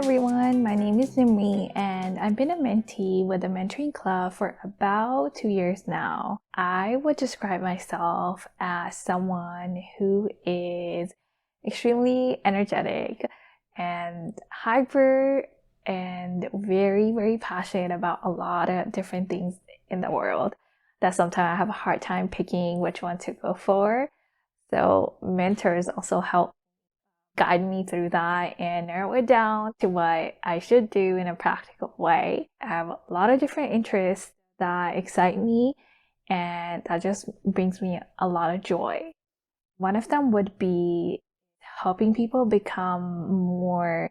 everyone, my name is Nimreet and I've been a mentee with the mentoring club for about 2 years now. I would describe myself as someone who is extremely energetic and hyper and very passionate about a lot of different things in the world that sometimes I have a hard time picking which one to go for. So mentors also help guide me through that and narrow it down to what I should do in a practical way. I have a lot of different interests that excite me and that just brings me a lot of joy. One of them would be helping people become more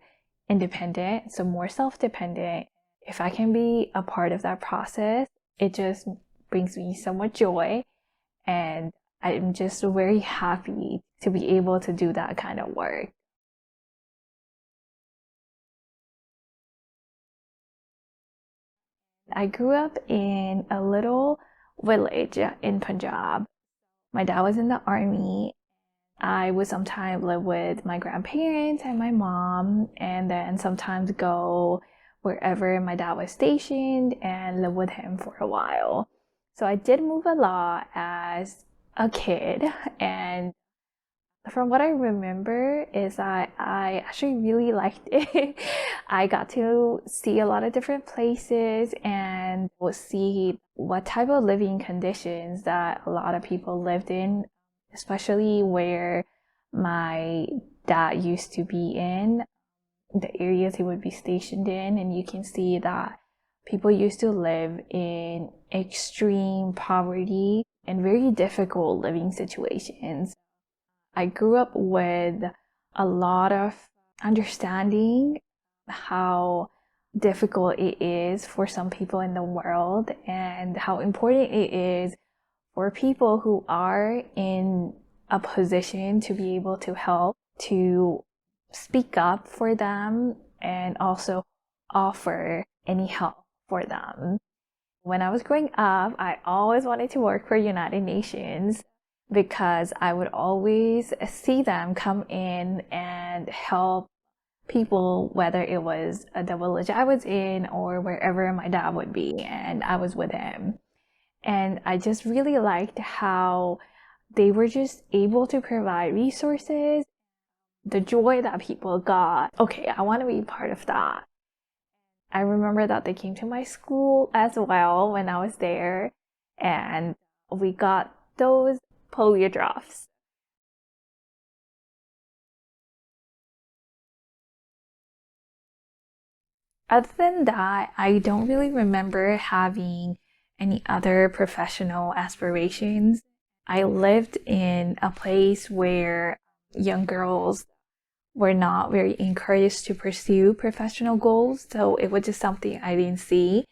independent, so more self-dependent. If I can be a part of that process, it just brings me so much joy, and I'm just very happy to be able to do that kind of work. I grew up in a little village in Punjab. My dad was in the army. I would sometimes live with my grandparents and my mom, and then sometimes go wherever my dad was stationed and live with him for a while. So I did move a lot as a kid, and from what I remember is that I actually really liked it. I got to see a lot of different places and see what type of living conditions that a lot of people lived in, especially where my dad used to be in, the areas he would be stationed in, and you can see that people used to live in extreme poverty and very difficult living situations. I grew up with a lot of understanding how difficult it is for some people in the world and how important it is for people who are in a position to be able to help, to speak up for them and also offer any help for them. When I was growing up, I always wanted to work for United Nations because I would always see them come in and help people, whether it was the village I was in or wherever my dad would be, and I was with him. And I just really liked how they were just able to provide resources, the joy that people got. Okay, I want to be part of that. I remember that they came to my school as well when I was there, and we got those polio drops. Other than that, I don't really remember having any other professional aspirations. I lived in a place where young girls were not very encouraged to pursue professional goals, so it was just something I didn't see.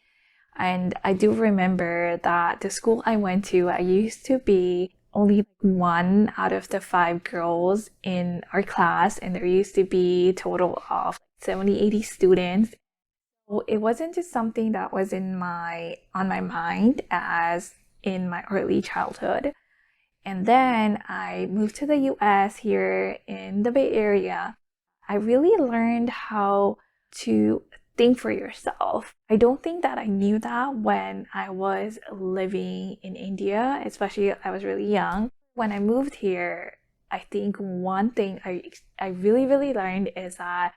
And I do remember that the school I went to, I used to be only one out of the 5 girls in our class, and there used to be a total of 70, 80 students. So it wasn't just something that was on my mind as in my early childhood. And then I moved to the US here in the Bay Area. I really learned how to think for yourself. I don't think that I knew that when I was living in India, especially I was really young. When I moved here, I think one thing I really learned is that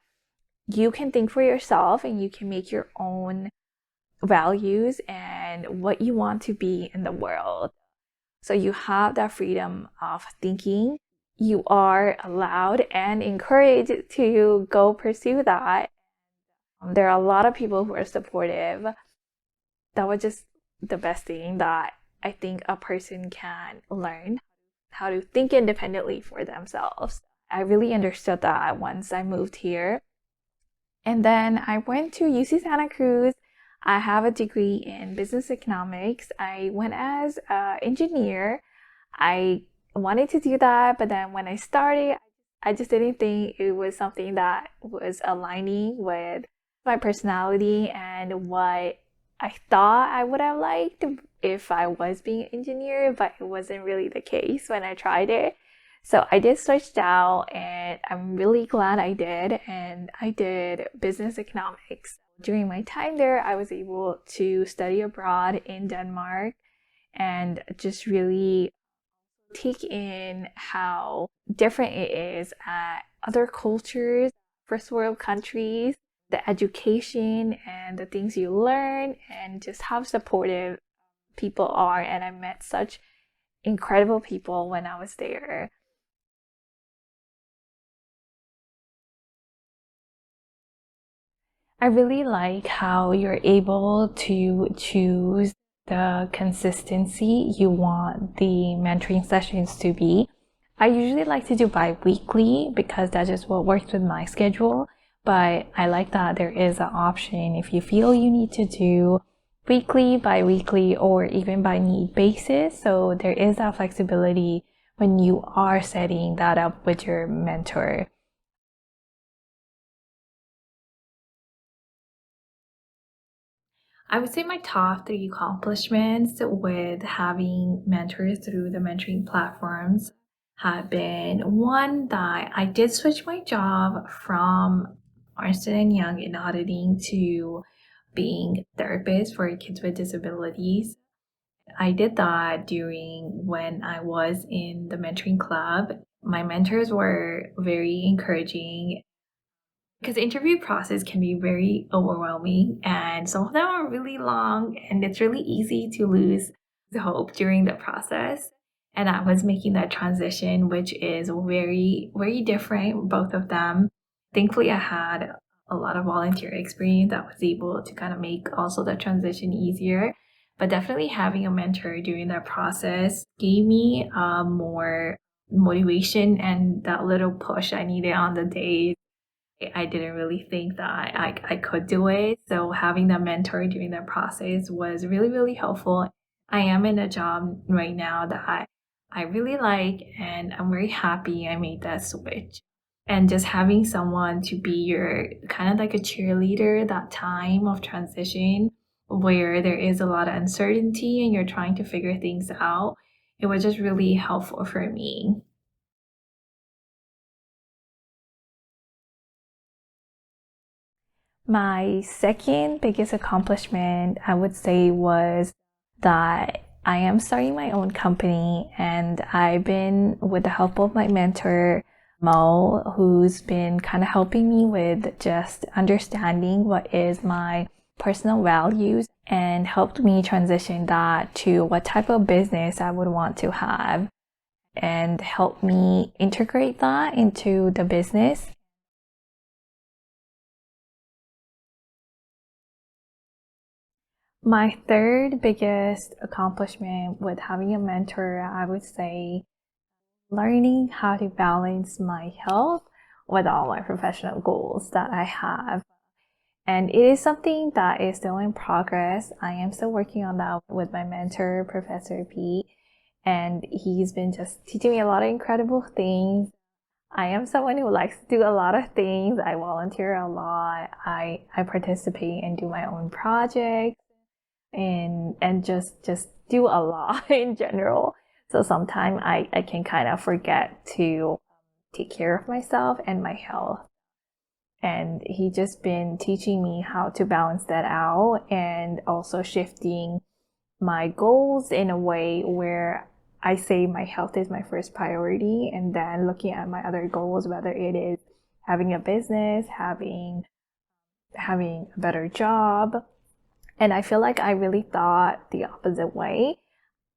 you can think for yourself and you can make your own values and what you want to be in the world. So you have that freedom of thinking. You are allowed and encouraged to go pursue that. There are a lot of people who are supportive. That was just the best thing that I think a person can learn, how to think independently for themselves. I really understood that once I moved here. And then I went to UC Santa Cruz. I have a degree in business economics. I went as an engineer. I wanted to do that, but then when I started, I just didn't think it was something that was aligning with my personality and what I thought I would have liked if I was being an engineer, but it wasn't really the case when I tried it. So I did switch out and I'm really glad I did. And I did business economics. During my time there, I was able to study abroad in Denmark and just really take in how different it is at other cultures, first world countries, the education and the things you learn, and just how supportive people are. And I met such incredible people when I was there. I really like how you're able to choose the consistency you want the mentoring sessions to be. I usually like to do bi-weekly because that's just what works with my schedule. But I like that there is an option if you feel you need to do weekly, bi-weekly, or even by need basis. So there is that flexibility when you are setting that up with your mentor. I would say my top three accomplishments with having mentors through the mentoring platforms have been one, that I did switch my job from Ernst& Young in auditing to being therapist for kids with disabilities. I did that during when I was in the mentoring club. My mentors were very encouraging because the interview process can be very overwhelming and some of them are really long and it's really easy to lose the hope during the process. And I was making that transition, which is very, very different, both of them. Thankfully, I had a lot of volunteer experience that was able to kind of make also the transition easier. But definitely having a mentor during that process gave me more motivation and that little push I needed on the day I didn't really think that I could do it. So having that mentor during that process was really, really helpful. I am in a job right now that I really like and I'm very happy I made that switch. And just having someone to be your kind of like a cheerleader that time of transition where there is a lot of uncertainty and you're trying to figure things out, it was just really helpful for me. My second biggest accomplishment, I would say, was that I am starting my own company and I've been with the help of my mentor, Mo, who's been kind of helping me with just understanding what is my personal values and helped me transition that to what type of business I would want to have and help me integrate that into the business. My third biggest accomplishment with having a mentor, I would say learning how to balance my health with all my professional goals that I have. And it is something that is still in progress. I am still working on that with my mentor, Professor P. And he's been just teaching me a lot of incredible things. I am someone who likes to do a lot of things. I volunteer a lot. I participate and do my own projects and just do a lot in general. So sometimes I can kind of forget to take care of myself and my health. And he just been teaching me how to balance that out and also shifting my goals in a way where I say my health is my first priority and then looking at my other goals, whether it is having a business, having a better job, and I feel like I really thought the opposite way.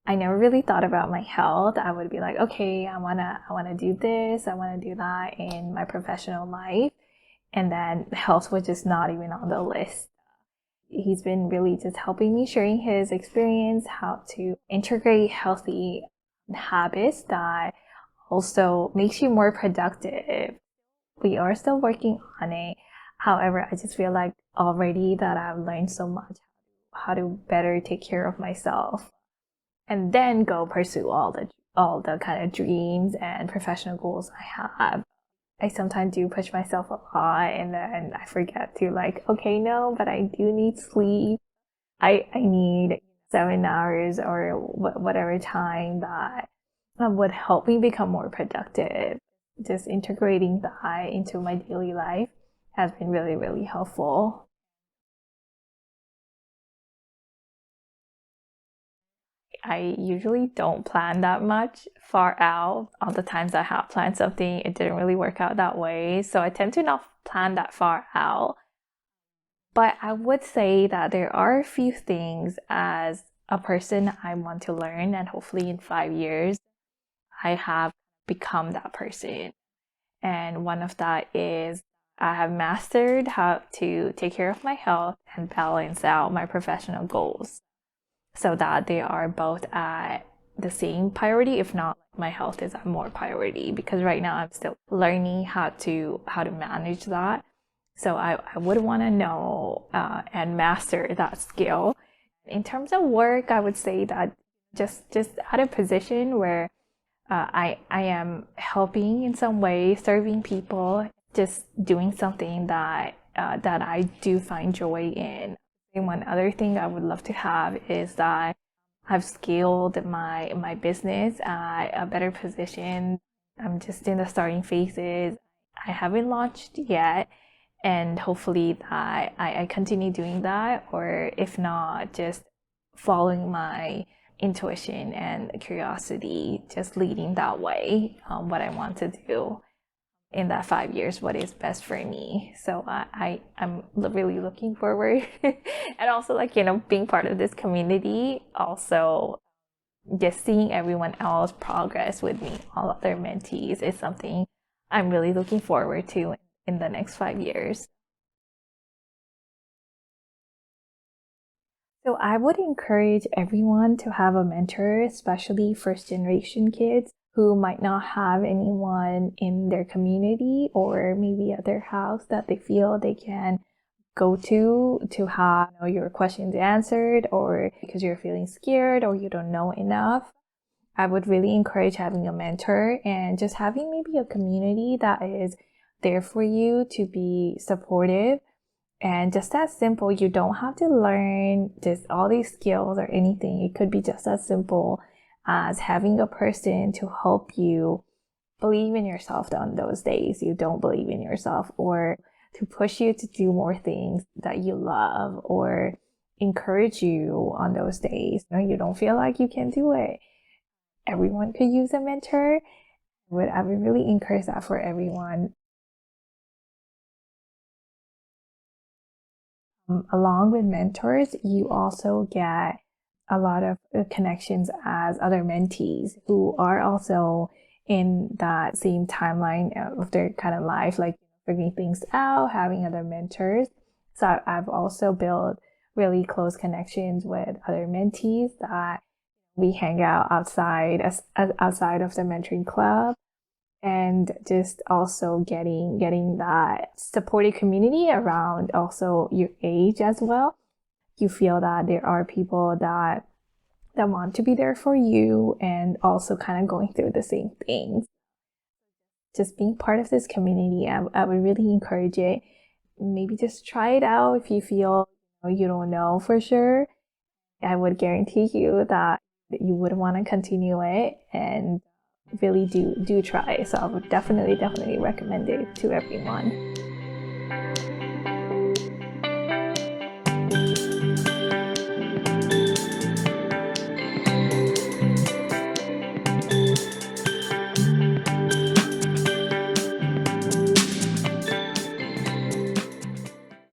I never really thought about my health. I would be like, okay, I wanna do this, I wanna do that in my professional life. And then health was just not even on the list. He's been really just helping me, sharing his experience, how to integrate healthy habits that also makes you more productive. We are still working on it. However, I just feel like already that I've learned so much how to better take care of myself and then go pursue all the kind of dreams and professional goals I have. I sometimes do push myself a lot and then I forget to like, okay, no, but I do need sleep. I need 7 hours or whatever time that would help me become more productive. Just integrating that into my daily life has been really, really helpful. I usually don't plan that much far out. All the times I have planned something, it didn't really work out that way. So I tend to not plan that far out. But I would say that there are a few things as a person I want to learn, and hopefully in 5 years, I have become that person. And one of that is I have mastered how to take care of my health and balance out my professional goals so that they are both at the same priority, if not my health is at more priority, because right now I'm still learning how to manage that. So I would want to know and master that skill. In terms of work, I would say that just at a position where I am helping in some way, serving people, just doing something that I do find joy in. And one other thing I would love to have is that I've scaled my business at a better position. I'm just in the starting phases. I haven't launched yet, and hopefully that I continue doing that, or if not, just following my intuition and curiosity, just leading that way, what I want to do in that 5 years, what is best for me. So I'm really looking forward and also like, being part of this community, also just seeing everyone else progress with me, all of their mentees, is something I'm really looking forward to in the next 5 years. So I would encourage everyone to have a mentor, especially first generation kids who might not have anyone in their community or maybe at their house that they feel they can go to have your questions answered, or because you're feeling scared or you don't know enough. I would really encourage having a mentor and just having maybe a community that is there for you to be supportive. And just as simple, you don't have to learn just all these skills or anything. It could be just as simple as having a person to help you believe in yourself on those days you don't believe in yourself, or to push you to do more things that you love, or encourage you on those days you don't feel like you can do it. Everyone could use a mentor. I would really encourage that for everyone. Along with mentors, you also get a lot of connections as other mentees who are also in that same timeline of their kind of life, like figuring things out, having other mentors. So I've also built really close connections with other mentees that we hang out outside of the mentoring club, and just also getting that supportive community around also your age as well. You feel that there are people that want to be there for you and also kind of going through the same things. Just being part of this community, I would really encourage it. Maybe just try it out if you feel you don't know for sure. I would guarantee you that you would want to continue it, and really do try. So I would definitely recommend it to everyone.